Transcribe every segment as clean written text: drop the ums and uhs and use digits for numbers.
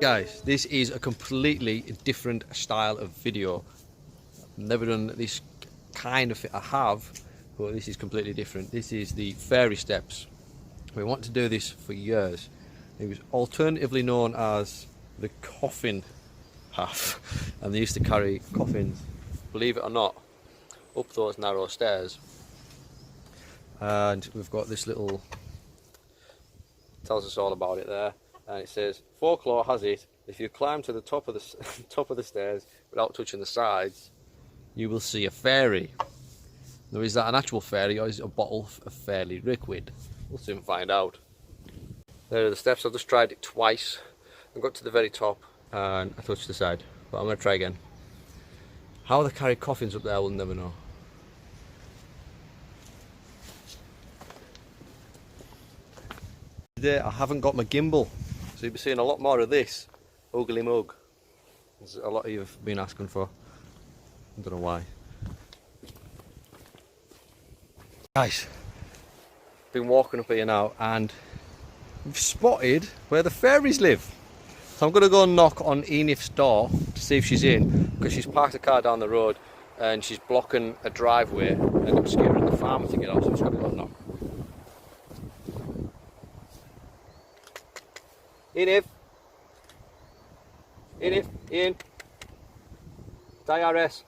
Guys, this is a completely different style of video. I've never done this kind of, I have, but this is completely different. This is the fairy steps. We want to do this for years. It was alternatively known as the coffin path, and they used to carry coffins, believe it or not, up those narrow stairs. And we've got this little, tells us all about it there. And it says, folklore has it, if you climb to the top of the top of the stairs without touching the sides, you will see a fairy. Now, is that an actual fairy or is it a bottle of fairy liquid? We'll soon find out. There are the steps. I've just tried it twice. I got to the very top and I touched the side, but I'm going to try again. How they carry coffins up there, we'll never know. Today I haven't got my gimbal, so you'll be seeing a lot more of this ugly mug. There's a lot of you have been asking for. I don't know why. Guys, been walking up here now and we've spotted where the fairies live. So I'm going to go and knock on Enif's door to see if she's in, because she's parked a car down the road and she's blocking a driveway and obscuring the farmer to get out, so I'm just going to go and knock. Enif! Enif, Ian! DRS!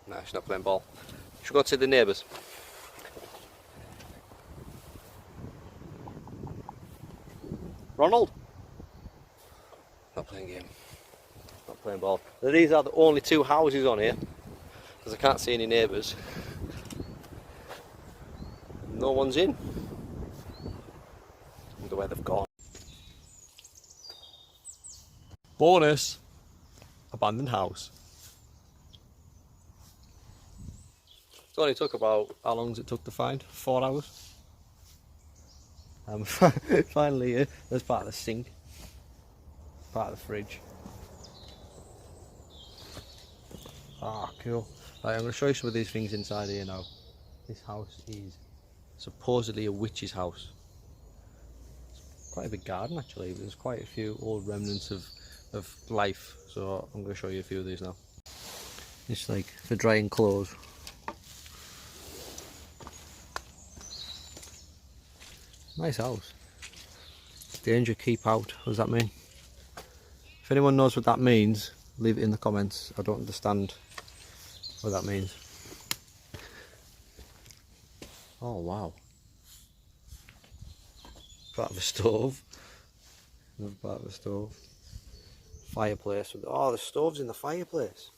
No, she's not playing ball. She'll go to the neighbours. Ronald? Not playing game. Not playing ball. Now, these are the only two houses on here, because I can't see any neighbours. No one's in. I wonder where they've gone. Bonus! Abandoned house. It only took about, how long does it took to find? 4 hours. Finally here, there's part of the sink, part of the fridge. Ah, cool. Right, I'm going to show you some of these things inside here now. This house is supposedly a witch's house. It's quite a big garden actually, but there's quite a few old remnants of life, so I'm going to show you a few of these now. It's like for drying clothes. Nice house. Danger, keep out. What does that mean? If anyone knows what that means, leave it in the comments. I don't understand what that means. Oh wow. Part of a stove. Another part of a stove. Fireplace. Oh, the stove's in the fireplace.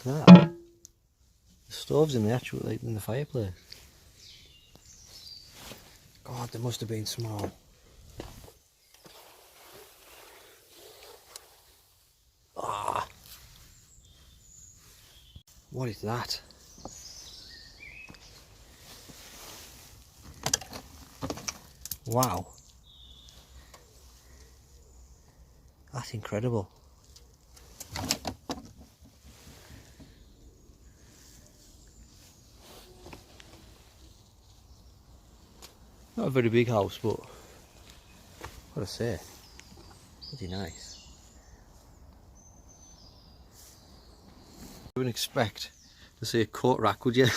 Look at that. The stove's in the actual, like, in the fireplace. God, they must have been small. Ah, what is that? Wow, that's incredible. Not a very big house, but what I say, pretty nice. You wouldn't expect to see a coat rack, would you?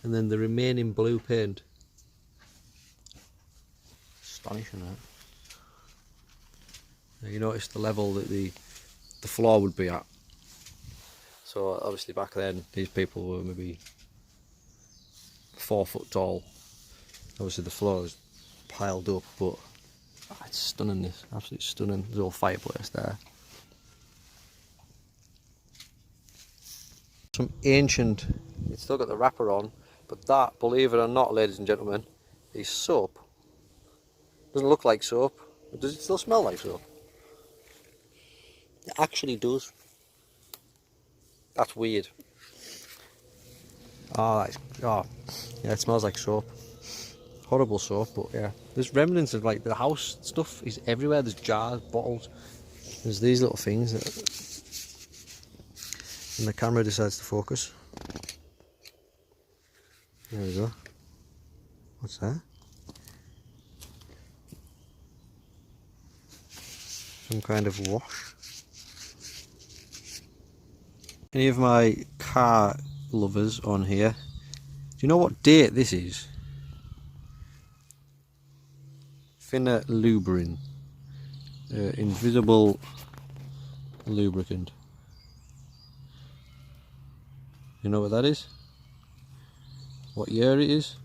And then the remaining blue paint. Astonishing, that. Now you notice the level that the floor would be at. So obviously back then these people were maybe 4 foot tall. Obviously the floor is piled up, but it's stunning, this, absolutely stunning. There's a little fireplace there. Some ancient, it's still got the wrapper on, but that, believe it or not, ladies and gentlemen, is soap. Doesn't look like soap, but does it still smell like soap? It actually does. That's weird. Oh, yeah, it smells like soap. Horrible soap, but yeah. There's remnants of, like, the house stuff is everywhere. There's jars, bottles. There's these little things that, and the camera decides to focus. There we go. What's that? Some kind of wash. Any of my car lovers on here, do you know what date this is? Thinner Lubricant. Invisible lubricant. You know what that is? What year it is?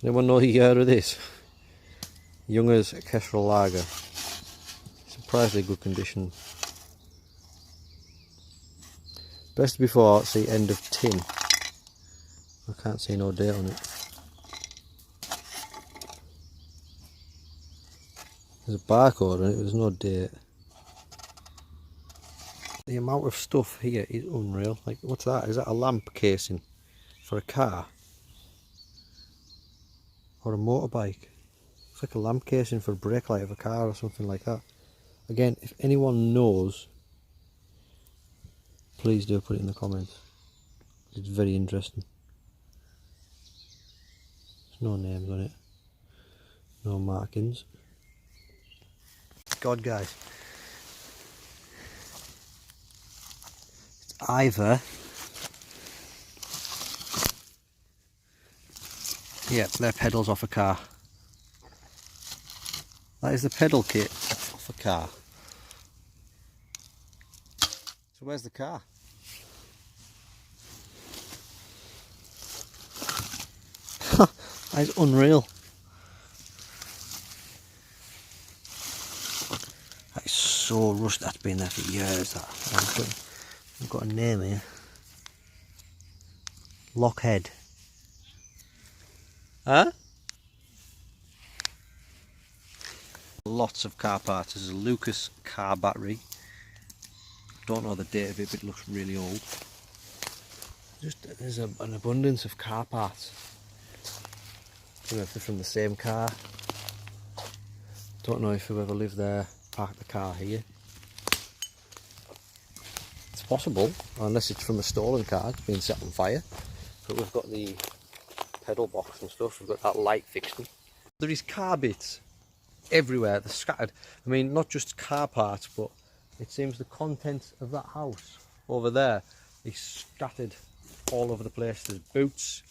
Anyone know the year of this? Younger's Kestrel Lager. Surprisingly good condition. Best before, see end of tin. I can't see no date on it. There's a barcode on it, but there's no date. The amount of stuff here is unreal. Like, what's that? Is that a lamp casing for a car? Or a motorbike? It's like a lamp casing for a brake light of a car or something like that. Again, if anyone knows, please do put it in the comments. It's very interesting. There's no names on it. No markings. God, guys. It's either... yeah, they're pedals off a car. That is the pedal kit off a car. So where's the car? That is unreal. That is so rusty. That's been there for years. That I've got a name here. Lockhead. Huh? Lots of car parts. This is a Lucas car battery. Don't know the date of it, but it looks really old. There's an abundance of car parts. I don't know if they're from the same car. Don't know if whoever lived there parked the car here. It's possible, unless it's from a stolen car. It's been set on fire. But we've got the pedal box and stuff. We've got that light fixing. There is car bits everywhere. They're scattered. I mean, not just car parts, but it seems the contents of that house over there is scattered all over the place. There's boots,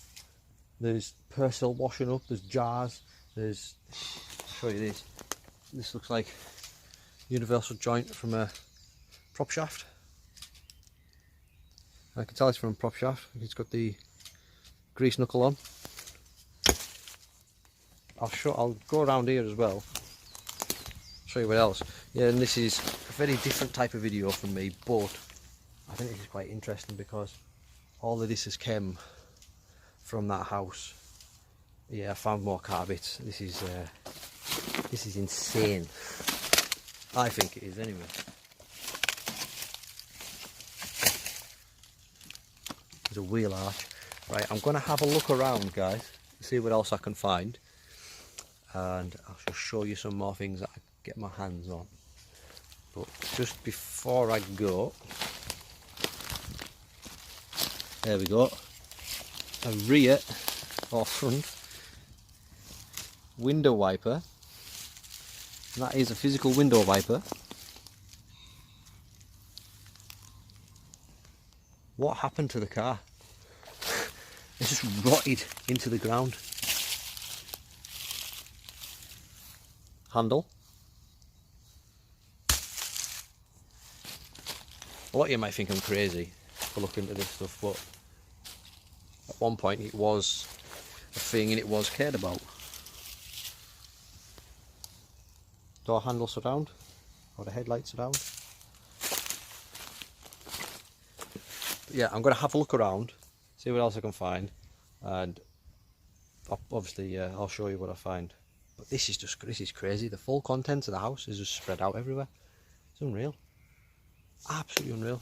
there's Persil washing up, there's jars, there's... I'll show you this. This looks like universal joint from a prop shaft. I can tell it's from a prop shaft. It's got the grease knuckle on. I'll go around here as well. Show you what else. Yeah, and this is a very different type of video from me, but I think this is quite interesting because all of this has come from that house. Yeah, I found more car bits. This is insane. I think it is anyway. There's a wheel arch. Right, I'm going to have a look around, guys, see what else I can find, and I'll just show you some more things that I get my hands on. But just before I go, there we go, a rear or front window wiper. And that is a physical window wiper. What happened to the car? It's just rotted into the ground. Handle. A lot of you might think I'm crazy for looking into this stuff, but at one point it was a thing and it was cared about. Door handle surround, or the headlight surround. But yeah, I'm going to have a look around, see what else I can find, and obviously I'll show you what I find. But this is crazy. The full contents of the house is just spread out everywhere. It's unreal. Absolutely unreal.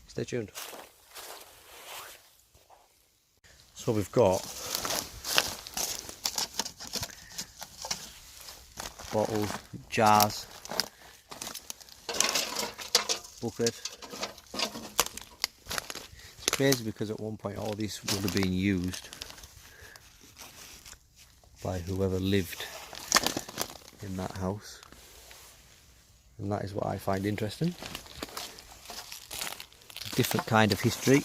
Stay tuned. So we've got bottles, jars, booklet. It's crazy because at one point all this would have been used by whoever lived in that house, and that is what I find interesting. A different kind of history,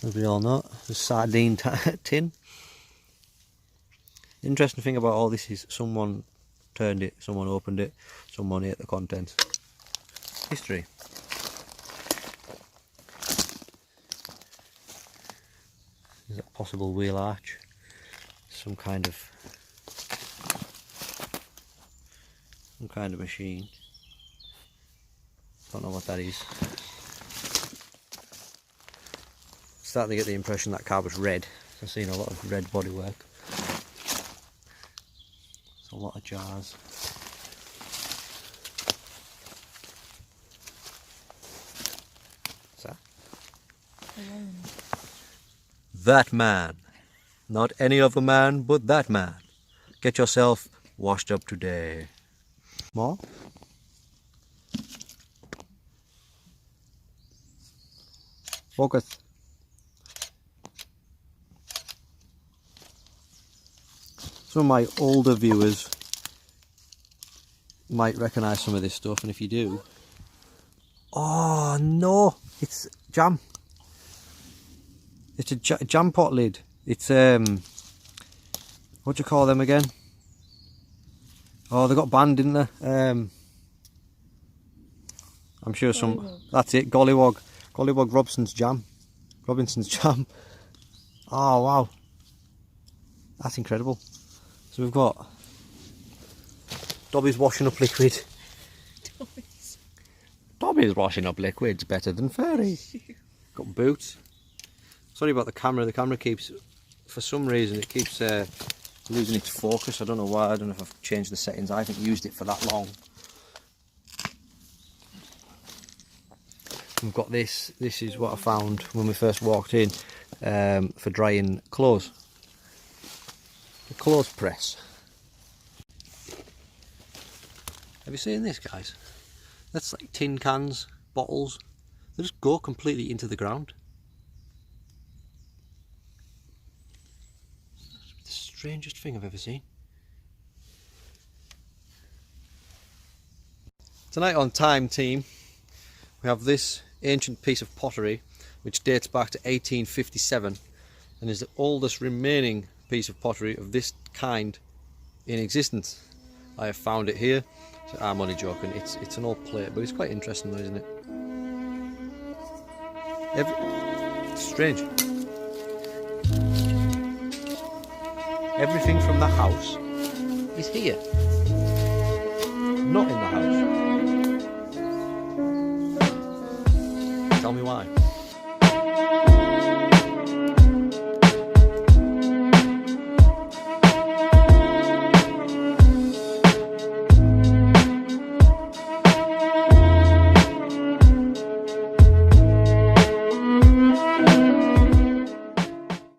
as we all know. The sardine tin. The interesting thing about all this is someone turned it, someone opened it, someone ate the contents. History. Is that possible wheel arch? Some kind of machine. Don't know what that is. Starting to get the impression that car was red. I've seen a lot of red bodywork. It's a lot of jars. What's that? That man. Not any other man, but that man. Get yourself washed up today. More? Focus. Some of my older viewers might recognise some of this stuff, and if you do... Oh no! It's jam. It's a jam pot lid. It's what do you call them again? Oh, they got banned, didn't they? I'm sure some. That's it. Gollywog Robinson's jam. Oh wow, that's incredible. So we've got Dobby's washing up liquid. Dobby's washing up liquid's better than Fairies. Got boots. Sorry about the camera. The camera keeps, for some reason, it keeps losing its focus. I don't know why. I don't know if I've changed the settings. I haven't used it for that long. We've got this. This is what I found when we first walked in for drying clothes. The clothes press. Have you seen this, guys? That's like tin cans, bottles. They just go completely into the ground. The strangest thing I've ever seen. Tonight on Time Team, we have this ancient piece of pottery which dates back to 1857 and is the oldest remaining piece of pottery of this kind in existence. I have found it here. So I'm only joking. It's an old plate, but it's quite interesting though, isn't it? It's strange. Everything from the house is here, not in the house. Tell me why.